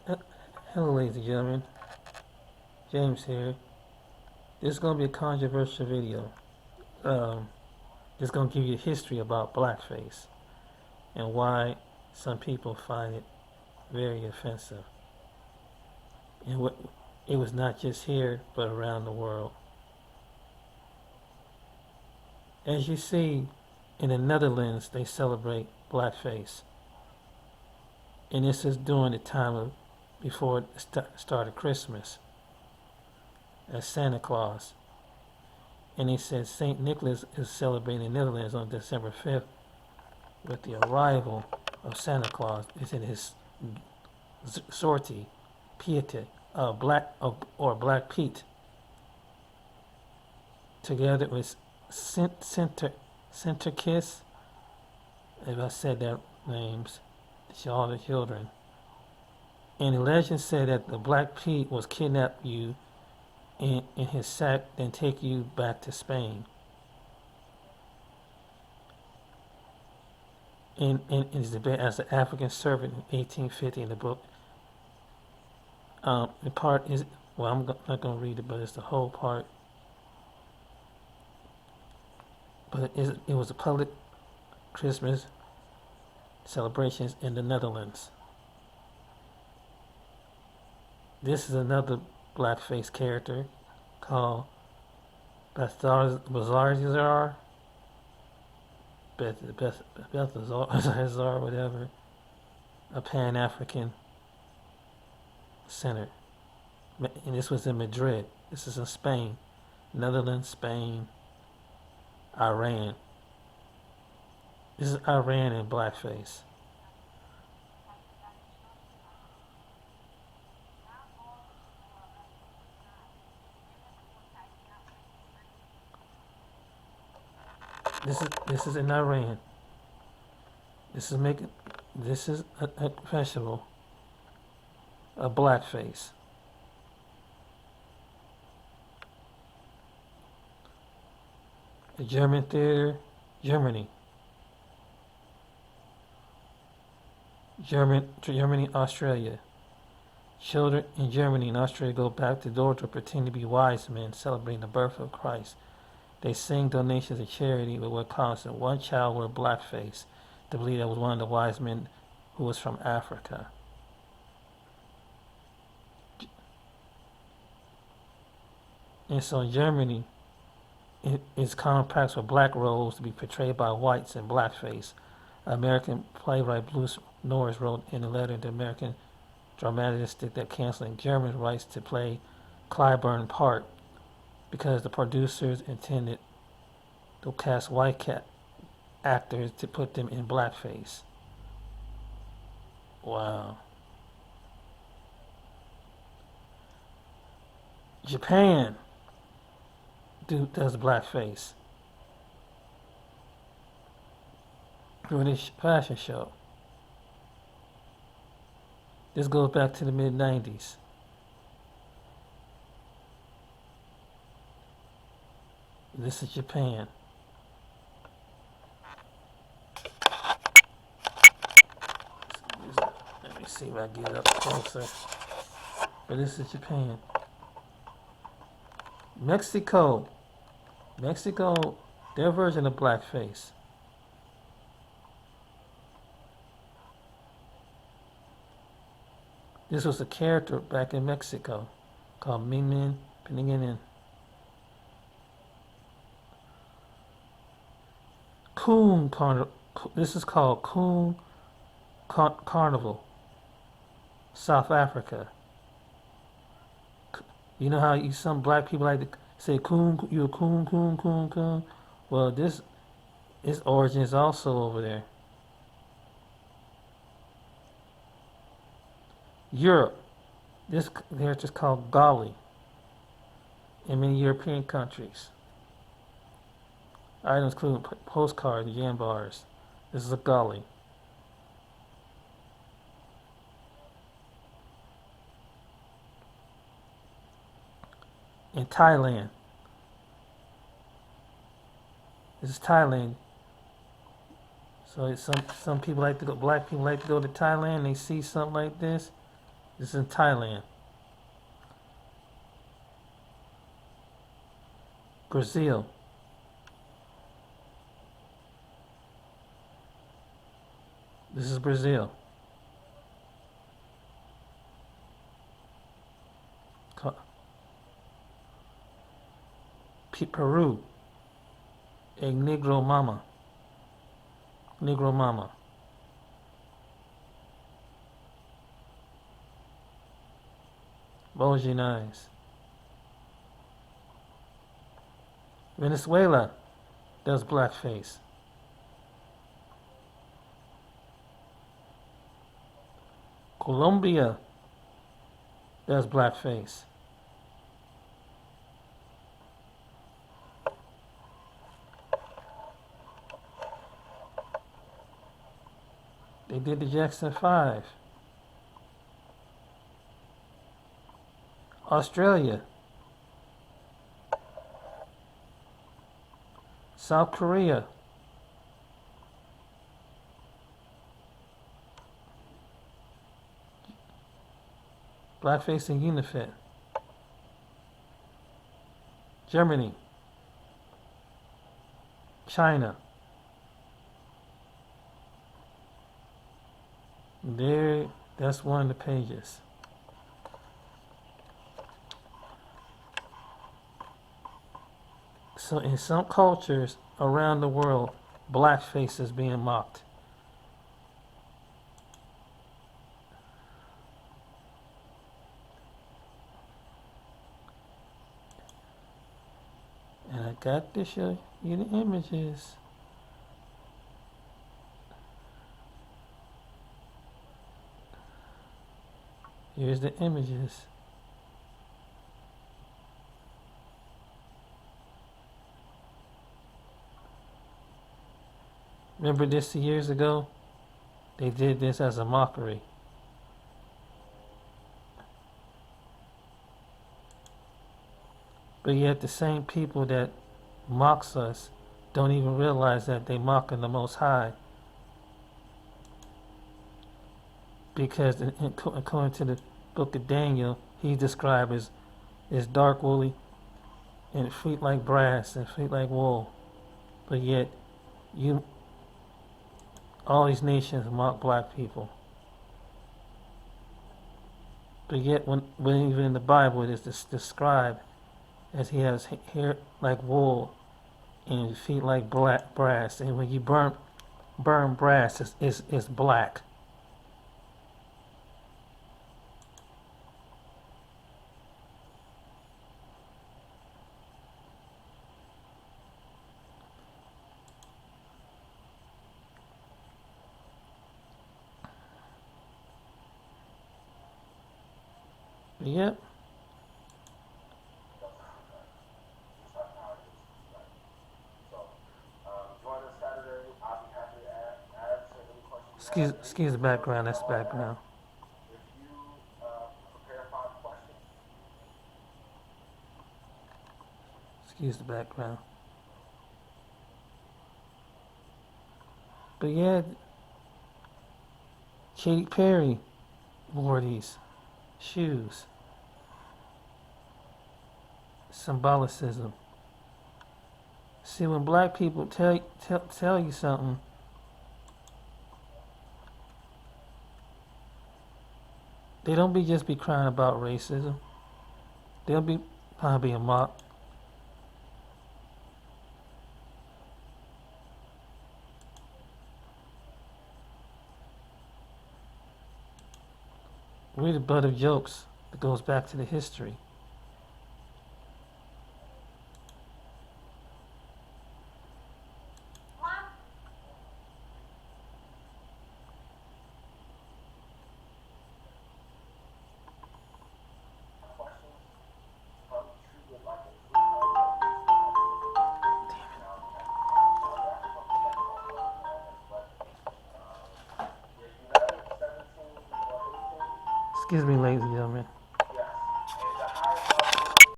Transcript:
Hello, ladies and gentlemen. James here. This is going to be a controversial video. Um, this is going to give you a history about blackface and why some people find it very offensive. And what it was not just here, but around the world. As you see, in the Netherlands, they celebrate blackface, and this is during the time of before it started Christmas, as Santa Claus. And they said St. Nicholas is celebrating in the Netherlands on December 5th with the arrival of Santa Claus. It's in his sortie, Piet, Black Pete, together with Center Kiss, if I said that names, all the children. And the legend said that the Black Pete was kidnap you in his sack, then take you back to Spain. And is debated as an African servant in 1850 in the book. The part is, well, I'm not going to read it, but it's the whole part. But it was a public Christmas celebrations in the Netherlands. This is another blackface character called Balthazar, whatever, a Pan-African center. And this was in Madrid. This is in Spain, Netherlands, Spain, Iran. This is Iran in blackface. This is in Iran. This is a festival of blackface. A German theater, Germany, Australia. Children in Germany and Australia go back to the door to pretend to be wise men celebrating the birth of Christ. They sing donations of charity with what constant. One child wore blackface to believe that was one of the wise men who was from Africa. And so in Germany, it's common practice for black roles to be portrayed by whites in blackface. American playwright Bruce Norris wrote in a letter to American dramatists that canceling German rights to play Clyburn part because the producers intended to cast white actors to put them in blackface. Wow. Japan does blackface. British fashion show. This goes back to the mid-90s. This is Japan. Let me see if I get up closer. But this is Japan. Mexico, their version of blackface. This was a character back in Mexico called Min Piniguin. Coon Carnival. This is called Coon Carnival, South Africa. You know how some black people like to say coon, you're a coon. Well, its origin is also over there. Europe. This character is called Golly in many European countries. Items include postcards, jam bars. This is a Golly. In Thailand. This is Thailand. So some people like to go, black people like to go to Thailand. They see something like this. This is in Thailand. Brazil. This is Brazil. Peru. A Negro Mama. Negro Mama. Bulging eyes. Venezuela does blackface. Colombia does blackface. They did the Jackson 5. Australia. South Korea. Blackface and Unifit. Germany. China. There, that's one of the pages. So in some cultures around the world, blackface is being mocked. And I got to show you the images. Here's the images. Remember this years ago? They did this as a mockery. But yet the same people that mocks us don't even realize that they mocking the Most High. Because according to the book of Daniel, he's described as dark woolly and feet like brass and feet like wool. But yet all these nations mock black people. But yet when even in the Bible it is described as he has hair like wool and feet like black brass. And when you burn brass, it's black. Yep. Excuse the background. That's the background. Excuse the background. But yeah, Katy Perry wore these shoes. Symbolicism. See, when black people tell you something, they don't just be crying about racism. They'll be being mocked. We're the butt of jokes that goes back to the history. Excuse me, ladies and